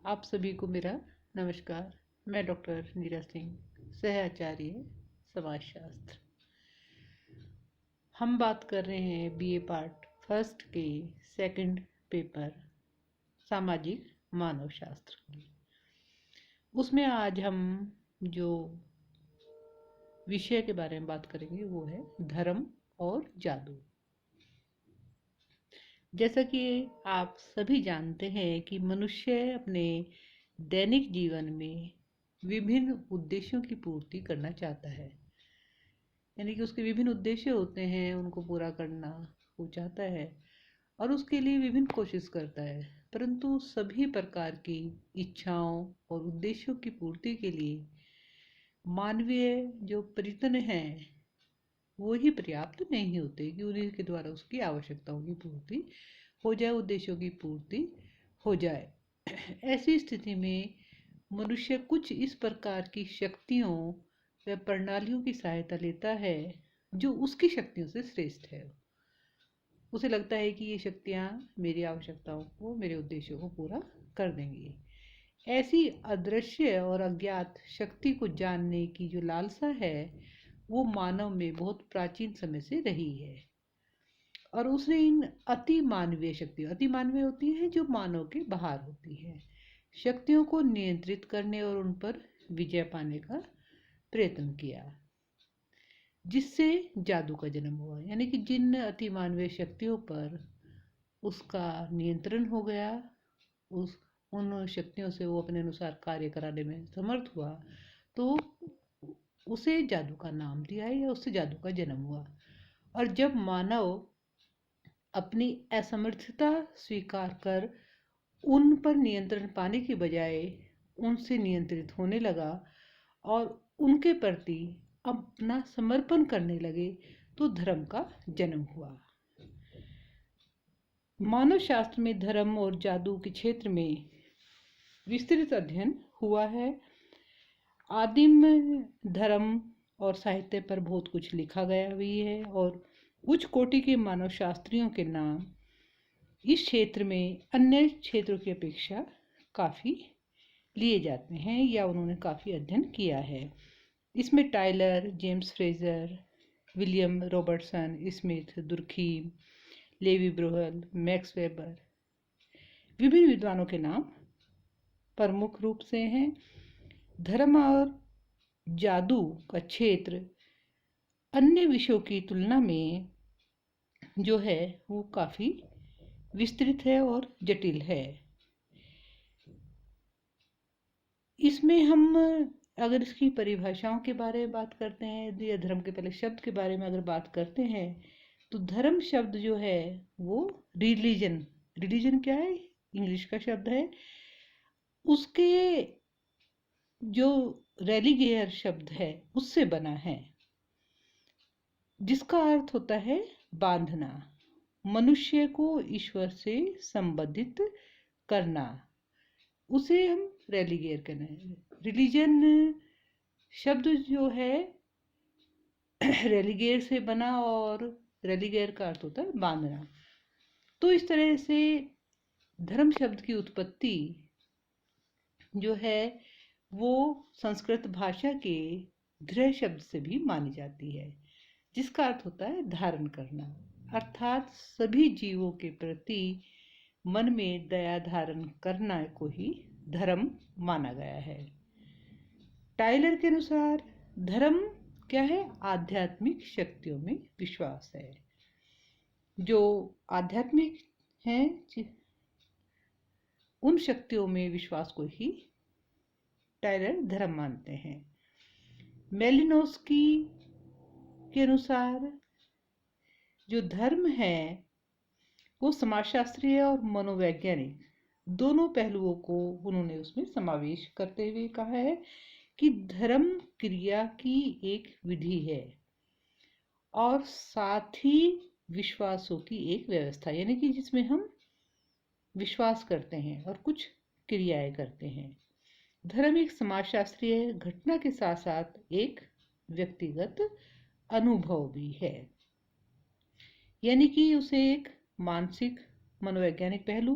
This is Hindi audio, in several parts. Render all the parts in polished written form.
आप सभी को मेरा नमस्कार। मैं डॉक्टर नीरा सिंह, सह-आचार्य समाजशास्त्र। हम बात कर रहे हैं बीए पार्ट फर्स्ट के सेकंड पेपर सामाजिक मानव शास्त्र की। उसमें आज हम जो विषय के बारे में बात करेंगे वो है धर्म और जादू। जैसा कि आप सभी जानते हैं कि मनुष्य अपने दैनिक जीवन में विभिन्न उद्देश्यों की पूर्ति करना चाहता है, यानी कि उसके विभिन्न उद्देश्य होते हैं, उनको पूरा करना वो चाहता है और उसके लिए विभिन्न कोशिश करता है। परंतु सभी प्रकार की इच्छाओं और उद्देश्यों की पूर्ति के लिए मानवीय जो प्रयत्न हैं वो ही पर्याप्त नहीं होते कि उन्हीं के द्वारा उसकी आवश्यकताओं की पूर्ति हो जाए, उद्देश्यों की पूर्ति हो जाए। ऐसी स्थिति में मनुष्य कुछ इस प्रकार की शक्तियों व प्रणालियों की सहायता लेता है जो उसकी शक्तियों से श्रेष्ठ है। उसे लगता है कि ये शक्तियाँ मेरी आवश्यकताओं को, मेरे उद्देश्यों को पूरा कर देंगी। ऐसी अदृश्य और अज्ञात शक्ति को जानने की जो लालसा है वो मानव में बहुत प्राचीन समय से रही है और उसने इन अति मानवीय होती है जो मानव के बाहर होती है, शक्तियों को नियंत्रित करने और उन पर विजय पाने का प्रयत्न किया, जिससे जादू का जन्म हुआ। यानी कि जिन अति मानवीय शक्तियों पर उसका नियंत्रण हो गया, उन शक्तियों से वो अपने अनुसार कार्य कराने में समर्थ हुआ, तो उसे जादू का नाम दिया या उससे जादू का जन्म हुआ। और जब मानव अपनी असमर्थता स्वीकार कर उन पर नियंत्रण पाने की बजाय उनसे नियंत्रित होने लगा और उनके प्रति अपना समर्पण करने लगे, तो धर्म का जन्म हुआ। मानव शास्त्र में धर्म और जादू के क्षेत्र में विस्तृत अध्ययन हुआ है। आदिम धर्म और साहित्य पर बहुत कुछ लिखा गया भी है और उच्च कोटि के मानव शास्त्रियों के नाम इस क्षेत्र में अन्य क्षेत्रों की अपेक्षा काफ़ी लिए जाते हैं या उन्होंने काफ़ी अध्ययन किया है। इसमें Tylor, James Frazer, William Robertson, Smith, Durkheim, Levy Bruhl, Max Weber, विभिन्न विद्वानों के नाम प्रमुख रूप से हैं। धर्म और जादू का क्षेत्र अन्य विषयों की तुलना में जो है वो काफ़ी विस्तृत है और जटिल है। इसमें हम अगर इसकी परिभाषाओं के बारे में बात करते हैं या धर्म के पहले शब्द के बारे में अगर बात करते हैं, तो धर्म शब्द जो है वो रिलीजन क्या है, इंग्लिश का शब्द है। उसके जो रेलिगियर शब्द है उससे बना है, जिसका अर्थ होता है बांधना, मनुष्य को ईश्वर से संबंधित करना। उसे हम रेलिगियर कहते हैं। रिलीजन शब्द जो है रेलिगेयर से बना और रेलिगेयर का अर्थ होता है बांधना। तो इस तरह से धर्म शब्द की उत्पत्ति जो है वो संस्कृत भाषा के धृ शब्द से भी मानी जाती है, जिसका अर्थ होता है धारण करना, अर्थात सभी जीवों के प्रति मन में दया धारण करना को ही धर्म माना गया है। टाइलर के अनुसार धर्म क्या है, आध्यात्मिक शक्तियों में विश्वास है। जो आध्यात्मिक हैं उन शक्तियों में विश्वास को ही टाइलर धर्म मानते हैं। मेलिनोस्की के अनुसार जो धर्म है वो समाजशास्त्रीय और मनोवैज्ञानिक दोनों पहलुओं को उन्होंने उसमें समावेश करते हुए कहा है कि धर्म क्रिया की एक विधि है और साथ ही विश्वासों की एक व्यवस्था, यानी कि जिसमें हम विश्वास करते हैं और कुछ क्रियाएं करते हैं। धर्म एक समाजशास्त्रीय घटना के साथ साथ एक व्यक्तिगत अनुभव भी है, यानी कि उसे एक मानसिक मनोवैज्ञानिक पहलू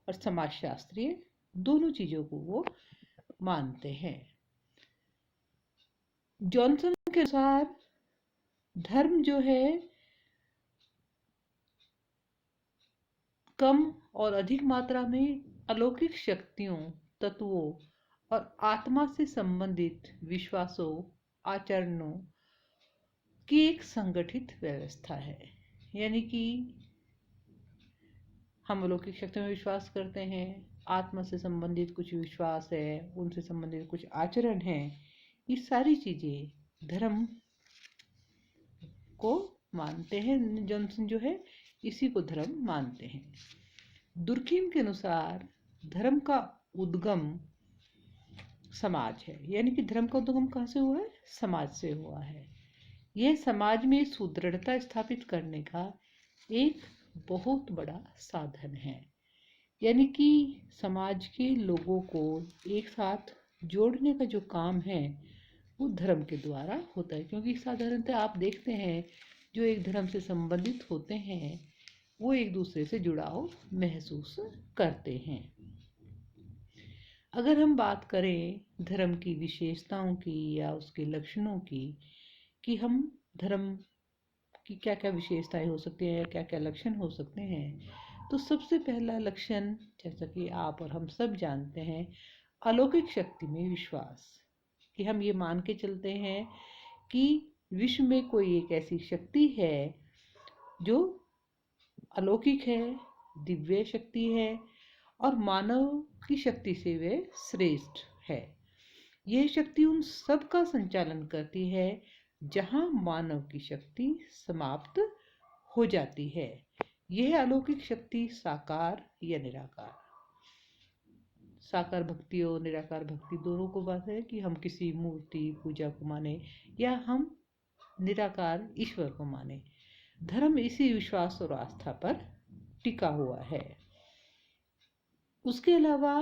और समाजशास्त्रीय दोनों चीजों को वो मानते हैं। जॉनसन के अनुसार धर्म जो है कम और अधिक मात्रा में अलौकिक शक्तियों, तत्वों और आत्मा से संबंधित विश्वासों, आचरणों की एक संगठित व्यवस्था है। यानी कि हम अलौकिक शक्तियों में विश्वास करते हैं, आत्मा से संबंधित कुछ विश्वास है, उनसे संबंधित कुछ आचरण है, ये सारी चीजें धर्म को मानते हैं। जॉनसन जो है इसी को धर्म मानते हैं। दुर्खीम के अनुसार धर्म का उद्गम समाज है। यानी कि धर्म का उद्गम कहाँ से हुआ है? समाज से हुआ है। यह समाज में सुदृढ़ता स्थापित करने का एक बहुत बड़ा साधन है। यानी कि समाज के लोगों को एक साथ जोड़ने का जो काम है वो धर्म के द्वारा होता है। क्योंकि साधारणतः आप देखते हैं जो एक धर्म से संबंधित होते हैं वो एक दूसरे से जुड़ाव महसूस करते हैं। अगर हम बात करें धर्म की विशेषताओं की या उसके लक्षणों की, कि हम धर्म की क्या क्या विशेषताएं हो सकती हैं या क्या क्या लक्षण हो सकते हैं, तो सबसे पहला लक्षण, जैसा कि आप और हम सब जानते हैं, अलौकिक शक्ति में विश्वास। कि हम ये मान के चलते हैं कि विश्व में कोई एक ऐसी शक्ति है जो अलौकिक है, दिव्य शक्ति है और मानव की शक्ति से वे श्रेष्ठ है। यह शक्ति उन सब का संचालन करती है जहां मानव की शक्ति समाप्त हो जाती है। यह अलौकिक शक्ति साकार या निराकार, साकार भक्ति और निराकार भक्ति दोनों को बात है कि हम किसी मूर्ति पूजा को माने या हम निराकार ईश्वर को माने। धर्म इसी विश्वास और आस्था पर टिका हुआ है। उसके अलावा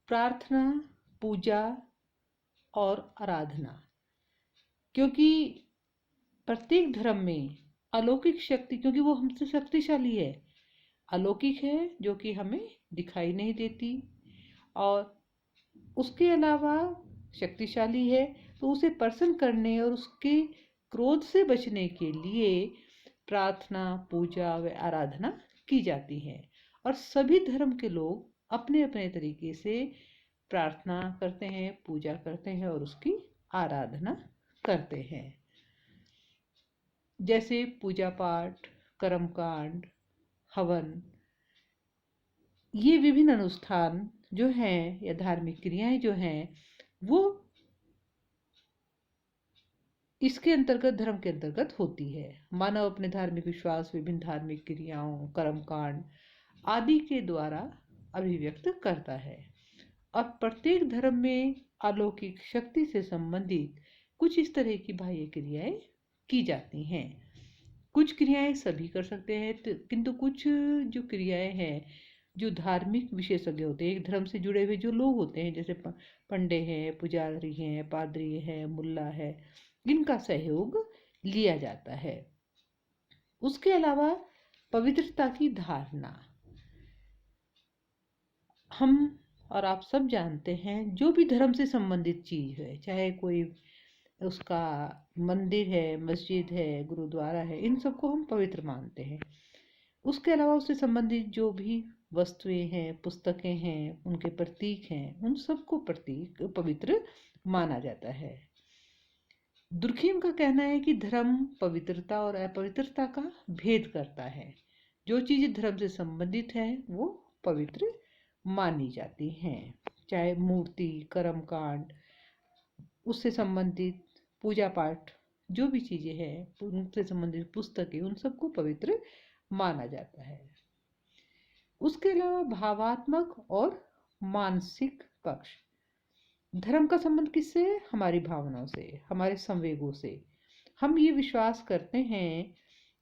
प्रार्थना, पूजा और आराधना, क्योंकि प्रत्येक धर्म में अलौकिक शक्ति, क्योंकि वो हमसे शक्तिशाली है, अलौकिक है जो कि हमें दिखाई नहीं देती, और उसके अलावा शक्तिशाली है, तो उसे प्रसन्न करने और उसके क्रोध से बचने के लिए प्रार्थना, पूजा व आराधना की जाती है। और सभी धर्म के लोग अपने अपने तरीके से प्रार्थना करते हैं, पूजा करते हैं और उसकी आराधना करते हैं। जैसे पूजा पाठ, कर्मकांड, हवन, ये विभिन्न अनुष्ठान जो हैं या धार्मिक क्रियाएं जो हैं वो इसके अंतर्गत, धर्म के अंतर्गत होती है। मानव अपने धार्मिक विश्वास विभिन्न धार्मिक क्रियाओं, कर्मकांड आदि के द्वारा अभिव्यक्त करता है। और प्रत्येक धर्म में अलौकिक शक्ति से संबंधित कुछ इस तरह की बाह्य क्रियाएं की जाती हैं। कुछ क्रियाएं सभी कर सकते हैं, किंतु कुछ जो क्रियाएं हैं जो धार्मिक विशेषज्ञ होते हैं, एक धर्म से जुड़े हुए जो लोग होते हैं, जैसे पंडे हैं, पुजारी हैं, पादरी है, मुल्ला है, इनका सहयोग लिया जाता है। उसके अलावा पवित्रता की धारणा, हम और आप सब जानते हैं जो भी धर्म से संबंधित चीज है, चाहे कोई उसका मंदिर है, मस्जिद है, गुरुद्वारा है, इन सबको हम पवित्र मानते हैं। उसके अलावा उससे संबंधित जो भी वस्तुएं हैं, पुस्तकें हैं, उनके प्रतीक हैं, उन सबको प्रतीक पवित्र माना जाता है। दुर्खीम का कहना है कि धर्म पवित्रता और अपवित्रता का भेद करता है। जो चीजें धर्म से संबंधित है वो पवित्र मानी जाती हैं, चाहे मूर्ति, कर्मकांड, उससे संबंधित पूजा पाठ, जो भी चीजें हैं, उनसे संबंधित पुस्तकें, उन सबको पवित्र माना जाता है। उसके अलावा भावात्मक और मानसिक पक्ष, धर्म का संबंध किससे है? हमारी भावनाओं से, हमारे संवेगों से। हम ये विश्वास करते हैं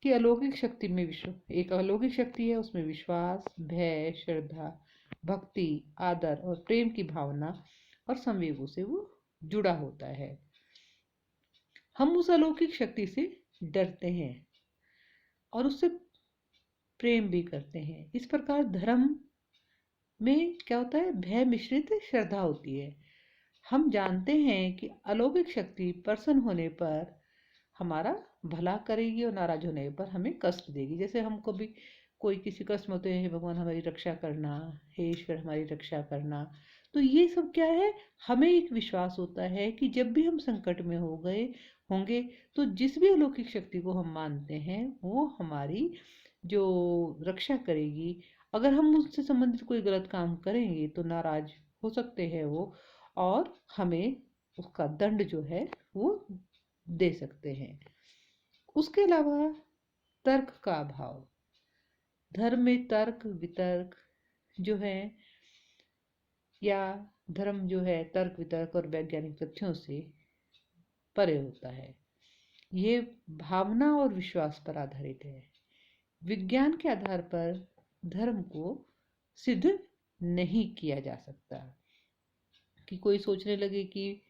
कि अलौकिक शक्ति में एक अलौकिक शक्ति है, उसमें विश्वास, भय, श्रद्धा, भक्ति, आदर और प्रेम की भावना और संवेगों से वो जुड़ा होता है। हम उस अलौकिक शक्ति से डरते हैं और उससे प्रेम भी करते हैं। इस प्रकार धर्म में क्या होता है, भय मिश्रित श्रद्धा होती है। हम जानते हैं कि अलौकिक शक्ति प्रसन्न होने पर हमारा भला करेगी और नाराज होने पर हमें कष्ट देगी। जैसे हम कभी कोई किसी कष्ट में होते हैं, हे भगवान हमारी रक्षा करना, हे ईश्वर हमारी रक्षा करना, तो ये सब क्या है, हमें एक विश्वास होता है कि जब भी हम संकट में हो गए होंगे तो जिस भी अलौकिक शक्ति को हम मानते हैं वो हमारी जो रक्षा करेगी। अगर हम उससे संबंधित कोई गलत काम करेंगे तो नाराज हो सकते हैं वो, और हमें उसका दंड जो है वो दे सकते हैं। उसके अलावा तर्क का अभाव, धर्म में तर्क वितर्क जो है, या धर्म जो है तर्क वितर्क और वैज्ञानिक तथ्यों से परे होता है। ये भावना और विश्वास पर आधारित है। विज्ञान के आधार पर धर्म को सिद्ध नहीं किया जा सकता। कि कोई सोचने लगे कि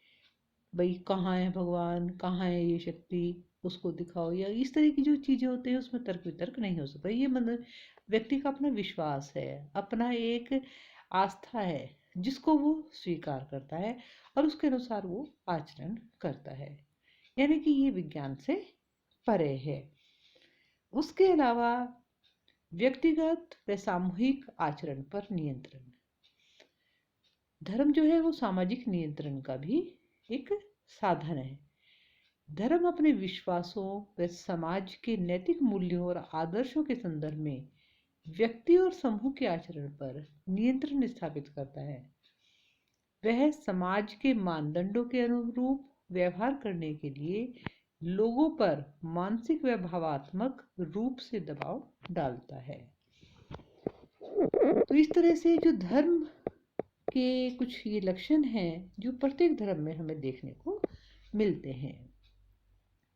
भाई कहाँ है भगवान, कहाँ है ये शक्ति, उसको दिखाओ, या इस तरह की जो चीजें होती हैं उसमें तर्क वितर्क नहीं हो सकता। ये मतलब व्यक्ति का अपना विश्वास है, अपना एक आस्था है जिसको वो स्वीकार करता है और उसके अनुसार वो आचरण करता है, यानी कि ये विज्ञान से परे है। उसके अलावा व्यक्तिगत व सामूहिक आचरण पर नियंत्रण, धर्म जो है वो सामाजिक नियंत्रण का भी एक साधन है। धर्म अपने विश्वासों व समाज के नैतिक मूल्यों और आदर्शों के संदर्भ में व्यक्ति और समूह के आचरण पर नियंत्रण स्थापित करता है। वह समाज के मानदंडों के अनुरूप व्यवहार करने के लिए लोगों पर मानसिक व भावात्मक रूप से दबाव डालता है। तो इस तरह से जो धर्म के कुछ ये लक्षण हैं जो प्रत्येक धर्म में हमें देखने को मिलते हैं।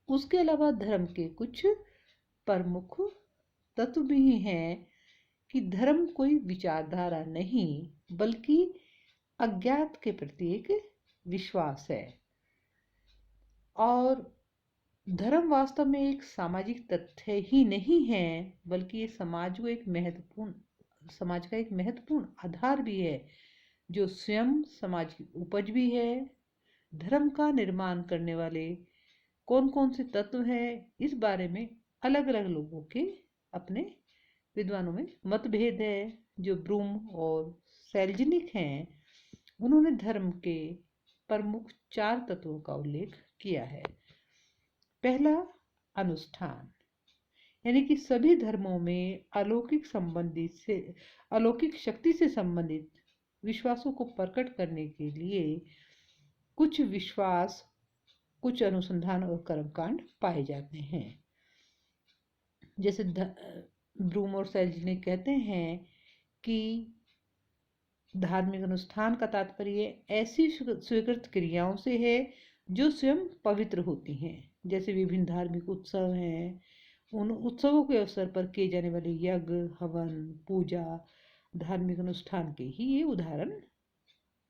उसके अलावा धर्म के कुछ प्रमुख तत्व भी हैं कि धर्म कोई विचारधारा नहीं बल्कि अज्ञात के प्रति एक विश्वास है, और धर्म वास्तव में एक सामाजिक तथ्य ही नहीं है बल्कि ये समाज का एक महत्वपूर्ण आधार भी है जो स्वयं समाज की उपज भी है। धर्म का निर्माण करने वाले कौन कौन से तत्व हैं इस बारे में अलग अलग लोगों के अपने विद्वानों में मतभेद है। जो ब्रूम और सेल्जनिक हैं उन्होंने धर्म के प्रमुख 4 तत्वों का उल्लेख किया है। पहला, अनुष्ठान, यानी कि सभी धर्मों में अलौकिक शक्ति से संबंधित विश्वासों को प्रकट करने के लिए कुछ विश्वास, कुछ अनुसंधान और कर्मकांड पाए जाते हैं। जैसे ब्रूम और सेल्जनिक कहते हैं कि धार्मिक अनुष्ठान का तात्पर्य ऐसी स्वीकृत क्रियाओं से है जो स्वयं पवित्र होती हैं। जैसे विभिन्न धार्मिक उत्सव हैं, उन उत्सवों के अवसर पर किए जाने वाले यज्ञ, हवन, पूजा धार्मिक अनुष्ठान के ही ये उदाहरण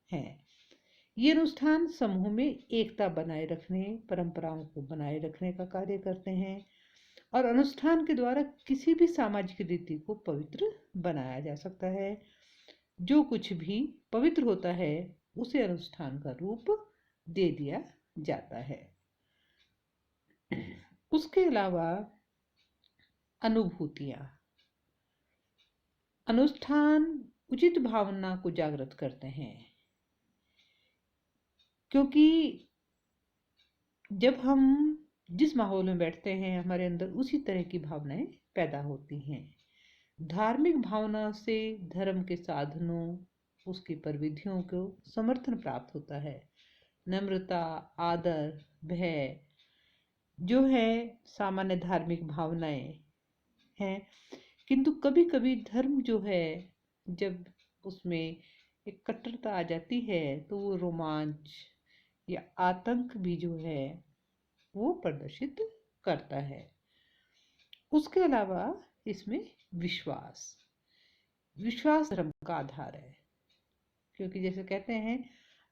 हैं। ये अनुष्ठान समूह में एकता बनाए रखने, परंपराओं को बनाए रखने का कार्य करते हैं, और अनुष्ठान के द्वारा किसी भी सामाजिक रीति को पवित्र बनाया जा सकता है। जो कुछ भी पवित्र होता है उसे अनुष्ठान का रूप दे दिया जाता है। उसके अलावा अनुभूतियां, अनुष्ठान उचित भावना को जागृत करते हैं, क्योंकि जब हम जिस माहौल में बैठते हैं हमारे अंदर उसी तरह की भावनाएं पैदा होती हैं। धार्मिक भावना से धर्म के साधनों, उसकी प्रविधियों को समर्थन प्राप्त होता है। नम्रता, आदर, भय जो है सामान्य धार्मिक भावनाएं हैं, किंतु कभी कभी धर्म जो है जब उसमें एक कट्टरता आ जाती है तो वो रोमांच या आतंक भी जो है वो प्रदर्शित करता है। उसके अलावा इसमें विश्वास धर्म का आधार है, क्योंकि जैसे कहते हैं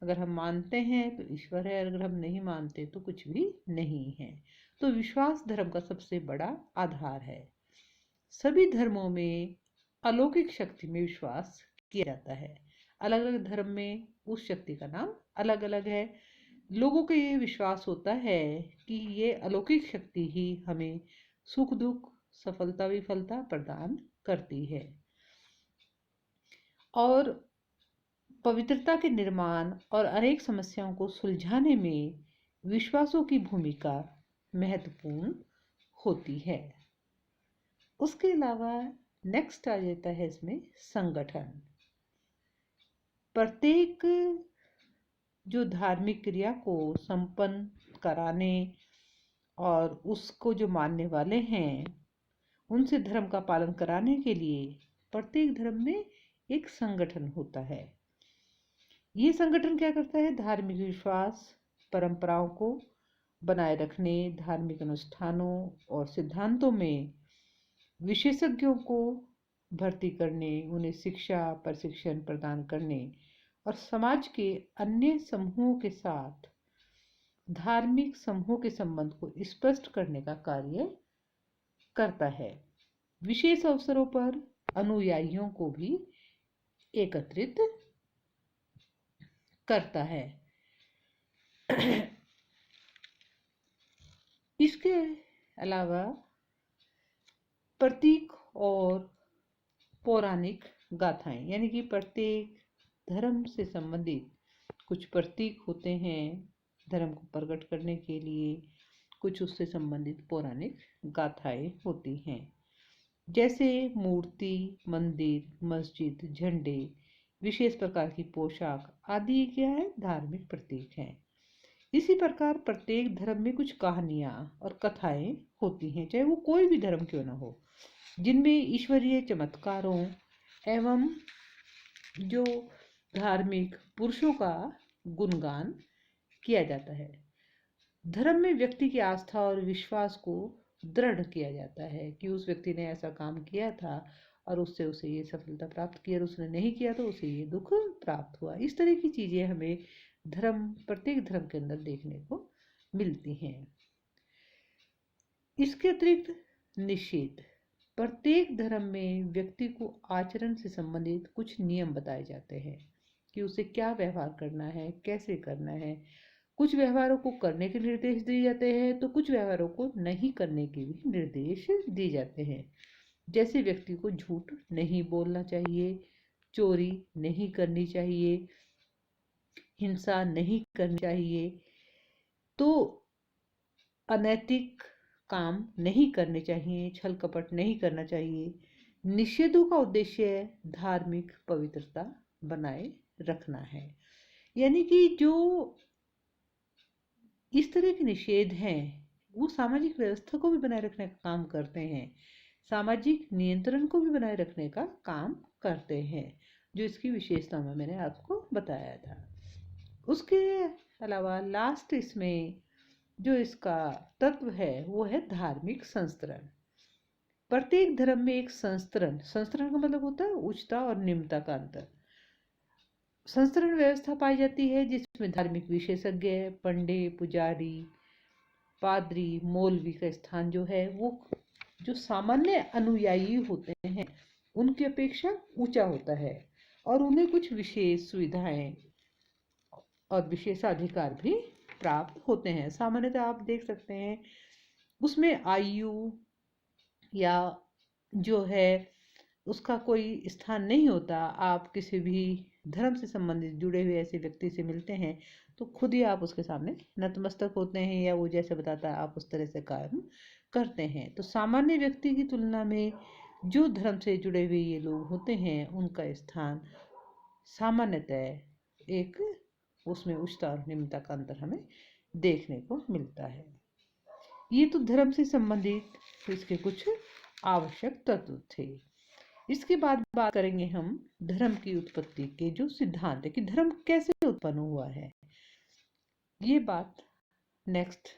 अगर हम मानते हैं तो ईश्वर है, अगर हम नहीं मानते तो कुछ भी नहीं है। तो विश्वास धर्म का सबसे बड़ा आधार है। सभी धर्मों में अलौकिक शक्ति में विश्वास किया जाता है। अलग अलग धर्म में उस शक्ति का नाम अलग अलग है। लोगों का ये विश्वास होता है कि ये अलौकिक शक्ति ही हमें सुख दुख, सफलता विफलता प्रदान करती है और पवित्रता के निर्माण और अनेक समस्याओं को सुलझाने में विश्वासों की भूमिका महत्वपूर्ण होती है। उसके अलावा नेक्स्ट आ जाता है इसमें संगठन। प्रत्येक जो धार्मिक क्रिया को संपन्न कराने और उसको जो मानने वाले हैं उनसे धर्म का पालन कराने के लिए प्रत्येक धर्म में एक संगठन होता है। ये संगठन क्या करता है? धार्मिक विश्वास परंपराओं को बनाए रखने, धार्मिक अनुष्ठानों और सिद्धांतों में विशेषज्ञों को भर्ती करने, उन्हें शिक्षा प्रशिक्षण प्रदान करने और समाज के अन्य समूहों के साथ धार्मिक समूहों के संबंध को स्पष्ट करने का कार्य करता है। विशेष अवसरों पर अनुयायियों को भी एकत्रित करता है। इसके अलावा प्रतीक और पौराणिक गाथाएं, यानी कि प्रत्येक धर्म से संबंधित कुछ प्रतीक होते हैं धर्म को प्रकट करने के लिए, कुछ उससे संबंधित पौराणिक गाथाएं होती हैं। जैसे मूर्ति, मंदिर, मस्जिद, झंडे, विशेष प्रकार की पोशाक आदि क्या है? धार्मिक प्रतीक हैं। इसी प्रकार प्रत्येक धर्म में कुछ कहानियां और कथाएं होती हैं, चाहे वो कोई भी धर्म क्यों ना हो, जिनमें ईश्वरीय चमत्कारों एवं जो धार्मिक पुरुषों का गुणगान किया जाता है। धर्म में व्यक्ति की आस्था और विश्वास को दृढ़ किया जाता है कि उस व्यक्ति ने ऐसा काम किया था और उससे उसे ये सफलता प्राप्त की और उसने नहीं किया तो उसे ये दुख प्राप्त हुआ। इस तरह की चीजें हमें प्रत्येक धर्म के अंदर देखने को मिलती हैं। इसके अतिरिक्त निषेध। प्रत्येक धर्म में व्यक्ति को आचरण से संबंधित कुछ नियम बताए जाते हैं कि उसे क्या व्यवहार करना है, कैसे करना है। कुछ व्यवहारों को करने के निर्देश दिए जाते हैं तो कुछ व्यवहारों को नहीं करने के भी निर्देश दिए जाते हैं। जैसे व्यक्ति को झूठ नहीं बोलना चाहिए, चोरी नहीं करनी चाहिए, हिंसा नहीं करनी चाहिए, तो अनैतिक काम नहीं करने चाहिए, छल कपट नहीं करना चाहिए। निषेधों का उद्देश्य धार्मिक पवित्रता बनाए रखना है। यानी कि जो इस तरह के निषेध हैं वो सामाजिक व्यवस्था को भी बनाए रखने का काम करते हैं, सामाजिक नियंत्रण को भी बनाए रखने का काम करते हैं, जो इसकी विशेषता में मैंने आपको बताया था। उसके अलावा लास्ट इसमें जो इसका तत्व है वो है धार्मिक संस्तरण। प्रत्येक धर्म में एक संस्तरण का मतलब होता है उच्चता और निम्नता का अंतर। संस्तरण व्यवस्था पाई जाती है जिसमें धार्मिक विशेषज्ञ, पंडित, पुजारी, पादरी, मौलवी का स्थान जो है वो जो सामान्य अनुयायी होते हैं उनकी अपेक्षा ऊंचा होता है और उन्हें कुछ विशेष सुविधाएं और विशेषाधिकार भी प्राप्त होते हैं। सामान्यतः आप देख सकते हैं उसमें आयु या जो है उसका कोई स्थान नहीं होता। आप किसी भी धर्म से संबंधित जुड़े हुए ऐसे व्यक्ति से मिलते हैं तो खुद ही आप उसके सामने नतमस्तक होते हैं या वो जैसे बताता है आप उस तरह से काम करते हैं। तो सामान्य व्यक्ति की तुलना में जो धर्म से जुड़े हुए ये लोग होते हैं उनका स्थान सामान्यतः एक उसमें उच्चता और निम्नता का अंतर हमें देखने को मिलता है। ये तो धर्म से संबंधित इसके कुछ आवश्यक तत्व थे। इसके बाद बात करेंगे हम धर्म की उत्पत्ति के जो सिद्धांत है कि धर्म कैसे उत्पन्न हुआ है। ये बात नेक्स्ट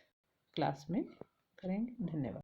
क्लास में करेंगे। धन्यवाद।